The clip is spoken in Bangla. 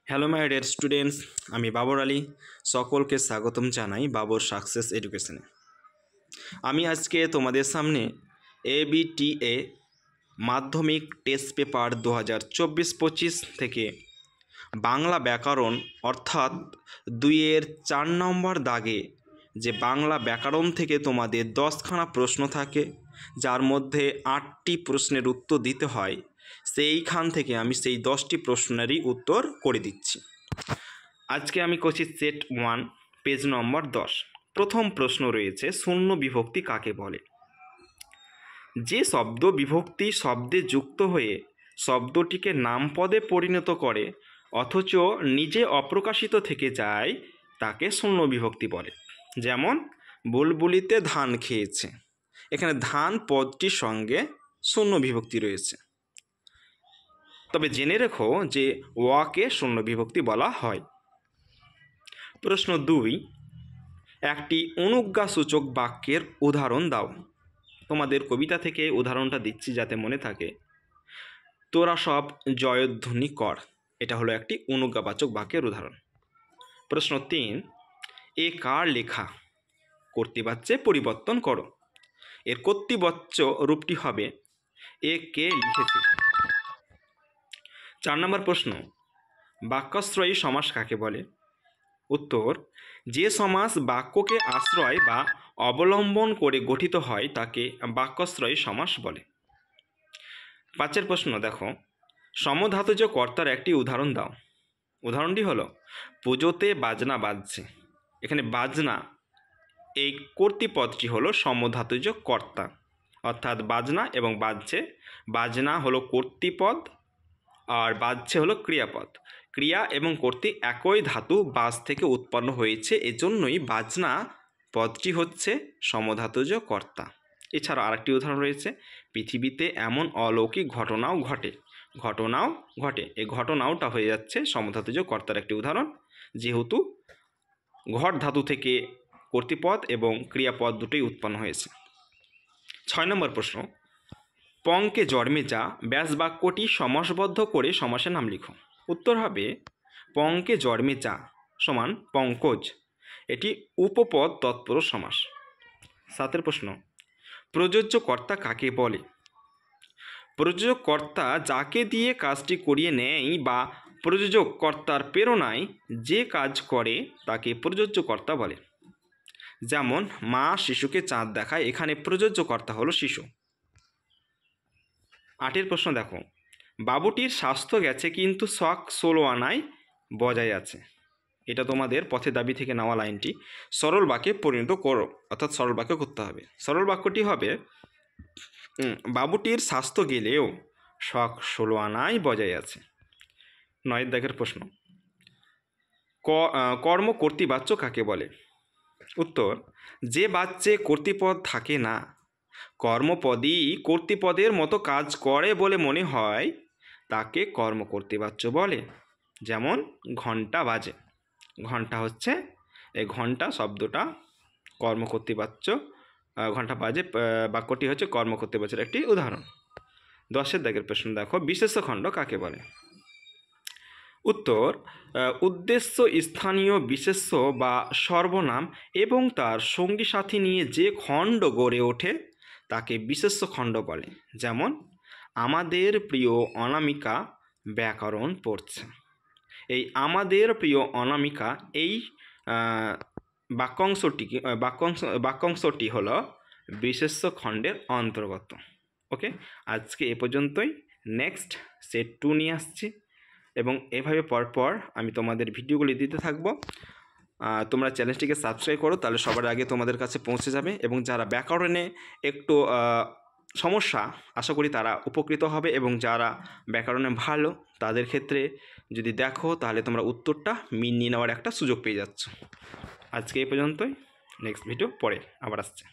হ্যালো মাই ডিয়ার স্টুডেন্টস, আমি বাবর আলী। সকলকে স্বাগতম জানাই বাবর সাকসেস এডুকেশনে। আমি আজকে তোমাদের সামনে ABTA মাধ্যমিক টেস্ট পেপার 2024-25 থেকে বাংলা ব্যাকরণ অর্থাৎ 2-এর 4 নম্বর দাগে যে বাংলা ব্যাকরণ থেকে তোমাদের 10খানা প্রশ্ন থাকে, যার মধ্যে 8টি প্রশ্নের উত্তর দিতে হয়। সেইখান থেকে আমি সেই 10টি প্রশ্নেরই উত্তর করে দিচ্ছি। আজকে আমি করছি সেট 1, পেজ নম্বর 10। প্রথম প্রশ্ন রয়েছে, শূন্য বিভক্তি কাকে বলে? যে শব্দ বিভক্তি শব্দে যুক্ত হয়ে শব্দটিকে নামপদে পরিণত করে অথচ নিজে অপ্রকাশিত থেকে যায় তাকে শূন্য বিভক্তি বলে। যেমন বুলবুলিতে ধান খেয়েছে, এখানে ধান পদটির সঙ্গে শূন্য বিভক্তি রয়েছে। তবে জেনে রেখো যে ওয়াকে শূন্য বিভক্তি বলা হয়। প্রশ্ন 2, একটি অনুজ্ঞাসূচক বাক্যের উদাহরণ দাও। তোমাদের কবিতা থেকে উদাহরণটা দিচ্ছি যাতে মনে থাকে। তোরা সব জয়ধ্বনি কর, এটা হলো একটি অনুজ্ঞাবাচক বাক্যের উদাহরণ। প্রশ্ন 3, এ কার লেখা? কর্তৃবাচ্যে পরিবর্তন করো। এর কর্তৃবাচ্য রূপটি হবে এ কে লিখেছে। 4 নম্বর প্রশ্ন, বাক্যাশ্রয়ী সমাস কাকে বলে? উত্তর, যে সমাস বাক্যকে আশ্রয় বা অবলম্বন করে গঠিত হয় তাকে বাক্যাশ্রয়ী সমাস বলে। 5 প্রশ্ন দেখো, সমধাতুজ কর্তার একটি উদাহরণ দাও। উদাহরণটি হলো পুজোতে বাজনা বাজছে। এখানে বাজনা এই কর্তৃপদটি হলো সমধাতুজ কর্তা, অর্থাৎ বাজনা এবং বাজছে। বাজনা হলো কর্তৃপদ আর বাজছে হলো ক্রিয়াপদ। ক্রিয়া এবং কর্তৃ একই ধাতু বাজ থেকে উৎপন্ন হয়েছে, এজন্যই বাজনা পদটি হচ্ছে সমধাতুজ কর্তা। এছাড়া আরেকটি উদাহরণ রয়েছে, পৃথিবীতে এমন অলৌকিক ঘটনাও ঘটে। এই ঘটনাওটা হয়ে যাচ্ছে সমধাতুজ কর্তার একটি উদাহরণ, যেহেতু ঘট ধাতু থেকে কর্তৃপদ এবং ক্রিয়াপদ দুটোই উৎপন্ন হয়েছে। 6 নম্বর প্রশ্ন, পঙ্কে জন্মে যা ব্যাস বাক্যটি সমাসবদ্ধ করে সমাসের নাম লিখো। উত্তর হবে পঙ্কে জন্মে যা সমান পঙ্কজ, এটি উপপদ তৎপুরুষ সমাস। 7 প্রশ্ন, প্রযোজ্য কর্তা কাকে বলে? প্রযোজক কর্তা যাকে দিয়ে কাজটি করিয়ে নেয় বা প্রযোজক কর্তার প্রেরণায় যে কাজ করে তাকে প্রযোজ্য কর্তা বলে। যেমন মা শিশুকে চাঁদ দেখায়, এখানে প্রযোজ্য কর্তা হলো শিশু। 8 প্রশ্ন দেখো, বাবুটির স্বাস্থ্য গেছে কিন্তু শখ 16 আনায় বজায় আছে। এটা তোমাদের পথে দাবি থেকে নেওয়া লাইনটি সরল বাক্যে পরিণত করো, অর্থাৎ সরল বাক্য করতে হবে। সরল বাক্যটি হবে বাবুটির স্বাস্থ্য গেলেও শখ 16 আনায় বজায় আছে। 9 দাগের প্রশ্ন, কর্ম কর্তৃবাচ্য কাকে বলে? উত্তর, যে বাচ্যে কর্তৃপদ থাকে না, কর্মপদই কর্তৃপদের মতো কাজ করে বলে মনে হয় তাকে কর্ম কর্তৃবাচ্য বলে। যেমন ঘণ্টা বাজে, ঘণ্টা হচ্ছে এই ঘণ্টা শব্দটা কর্মকর্তৃবাচ্য, ঘণ্টা বাজে বাক্যটি হচ্ছে কর্মকর্তৃবাচ্যের একটি উদাহরণ। 10 দাগের প্রশ্ন দেখো, বিশেষ্য খণ্ড কাকে বলে? উত্তর, উদ্দেশ্য স্থানীয় বিশেষ্য বা সর্বনাম এবং তার সঙ্গী সাথী নিয়ে যে খণ্ড গড়ে ওঠে তাকে বিশেষ্য খণ্ড বলে। যেমন আমাদের প্রিয় অনামিকা ব্যাকরণ পড়ছে। এই আমাদের প্রিয় অনামিকা এই বাক্যাংশটি হলো বিশেষ্য খণ্ডের অন্তর্গত। ওকে, আজকে এ পর্যন্তই। নেক্সট সেট 2 নিয়ে আসছি এবং এভাবে পরপর আমি তোমাদের ভিডিওগুলি দিতে থাকবো। তোমরা চ্যানেলটিকে সাবস্ক্রাইব করো, তাহলে সবার আগে তোমাদের কাছে পৌঁছে যাবে। এবং যারা ব্যাকরণে একটু সমস্যা, আশা করি তারা উপকৃত হবে। এবং যারা ব্যাকরণে ভালো তাদের ক্ষেত্রে যদি দেখো তাহলে তোমরা উত্তরটা মিলিয়ে নেওয়ার একটা সুযোগ পেয়ে যাচ্ছ। আজকে এই পর্যন্তই, নেক্সট ভিডিও পরে আবার আসছে।